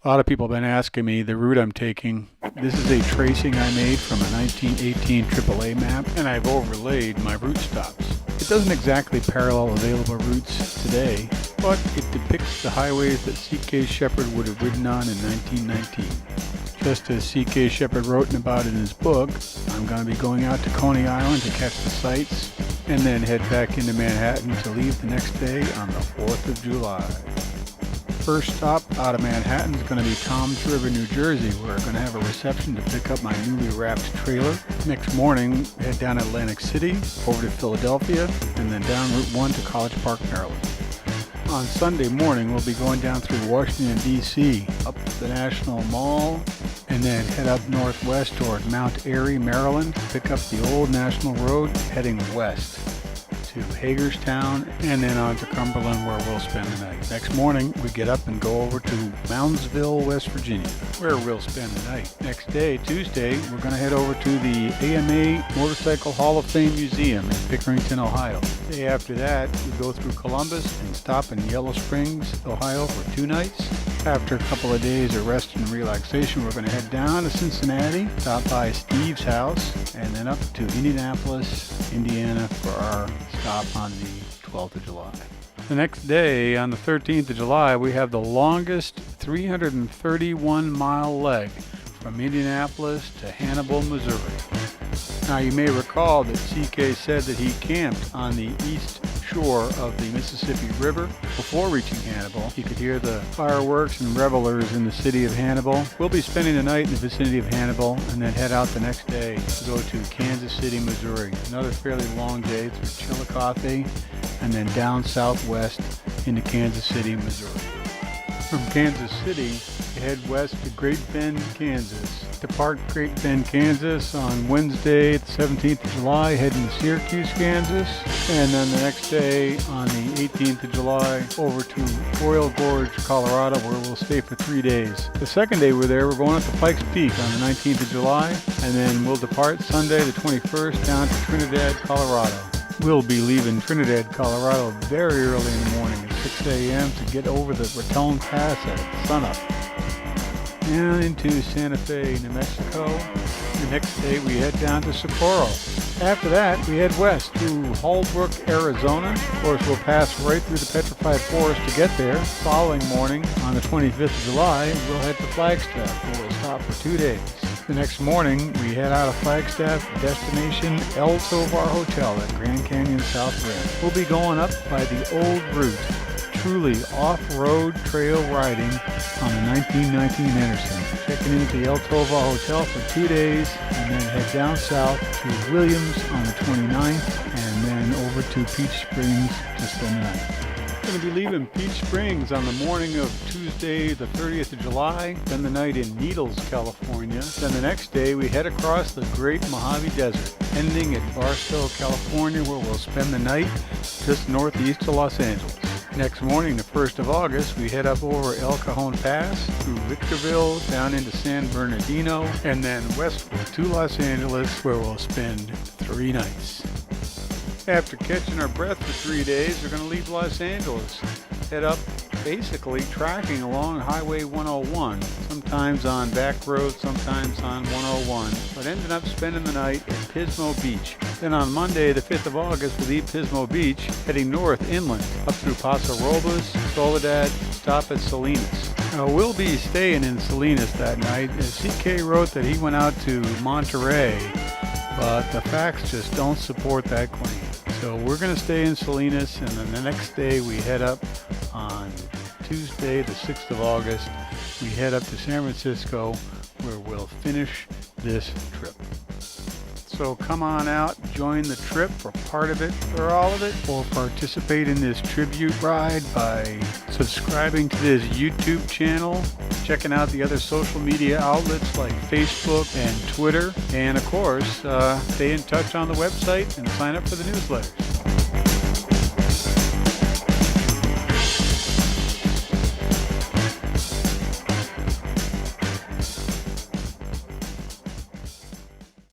A lot of people have been asking me the route I'm taking. This is a tracing I made from a 1918 AAA map, and I've overlaid my route stops. It doesn't exactly parallel available routes today, but it depicts the highways that C.K. Shepard would have ridden on in 1919. Just as C.K. Shepard wrote about in his book, I'm going to be going out to Coney Island to catch the sights, and then head back into Manhattan to leave the next day on the 4th of July. First stop out of Manhattan is going to be Toms River, New Jersey, where we're going to have a reception to pick up my newly wrapped trailer. Next morning, head down Atlantic City, over to Philadelphia, and then down Route 1 to College Park, Maryland. On Sunday morning, we'll be going down through Washington, D.C., up the National Mall, and then head up northwest toward Mount Airy, Maryland, pick up the old National Road, heading west to Hagerstown, and then on to Cumberland, where we'll spend the night. Next morning, we get up and go over to Moundsville, West Virginia, where we'll spend the night. Next day, Tuesday, we're going to head over to the AMA Motorcycle Hall of Fame Museum in Pickerington, Ohio. Day after that, we go through Columbus and stop in Yellow Springs, Ohio for 2 nights. After a couple of days of rest and relaxation, we're going to head down to Cincinnati, stop by Steve's house, and then up to Indianapolis, Indiana for our stop on the 12th of July. The next day, on the 13th of July, we have the longest 331-mile leg from Indianapolis to Hannibal, Missouri. Now, you may recall that CK said that he camped on the east shore of the Mississippi River. Before reaching Hannibal, he could hear the fireworks and revelers in the city of Hannibal. We'll be spending the night in the vicinity of Hannibal and then head out the next day to go to Kansas City, Missouri. Another fairly long day through Chillicothe and then down southwest into Kansas City, Missouri. From Kansas City, head west to Great Bend, Kansas. Depart Great Bend, Kansas on Wednesday, the 17th of July, heading to Syracuse, Kansas. And then the next day, on the 18th of July, over to Royal Gorge, Colorado, where we'll stay for 3 days. The second day we're there, we're going up to Pikes Peak on the 19th of July, and then we'll depart Sunday, the 21st, down to Trinidad, Colorado. We'll be leaving Trinidad, Colorado very early in the morning at 6 a.m. to get over the Raton Pass at sunup. And into Santa Fe, New Mexico. The next day we head down to Socorro. After that, we head west to Holbrook, Arizona. Of course, we'll pass right through the Petrified Forest to get there. Following morning, on the 25th of July, we'll head to Flagstaff, where we'll stop for 2 days. The next morning, we head out of Flagstaff, destination El Tovar Hotel at Grand Canyon South Rim. We'll be going up by the old route, truly off-road trail riding on the 1919 Henderson. Checking into the El Tovar Hotel for 2 days, and then head down south to Williams on the 29th, and then over to Peach Springs to spend the night. We're going to be leaving Peach Springs on the morning of Tuesday, the 30th of July, spend the night in Needles, California. Then the next day, we head across the Great Mojave Desert, ending at Barstow, California, where we'll spend the night just northeast of Los Angeles. Next morning, the 1st of August, we head up over El Cajon Pass, through Victorville, down into San Bernardino, and then westward to Los Angeles, where we'll spend 3 nights. After catching our breath for 3 days, we're going to leave Los Angeles, head up basically tracking along Highway 101, sometimes on back roads, sometimes on 101, but ended up spending the night at Pismo Beach. Then on Monday, the 5th of August, we leave Pismo Beach, heading north inland, up through Paso Robles, Soledad, stop at Salinas. Now, we'll be staying in Salinas that night, as CK wrote that he went out to Monterey, but the facts just don't support that claim. So we're going to stay in Salinas, and then the next day we head up on Tuesday, the 6th of August. We head up to San Francisco, where we'll finish this trip. So come on out, join the trip for part of it or all of it, or participate in this tribute ride by subscribing to this YouTube channel, checking out the other social media outlets like Facebook and Twitter, and of course, stay in touch on the website and sign up for the newsletters.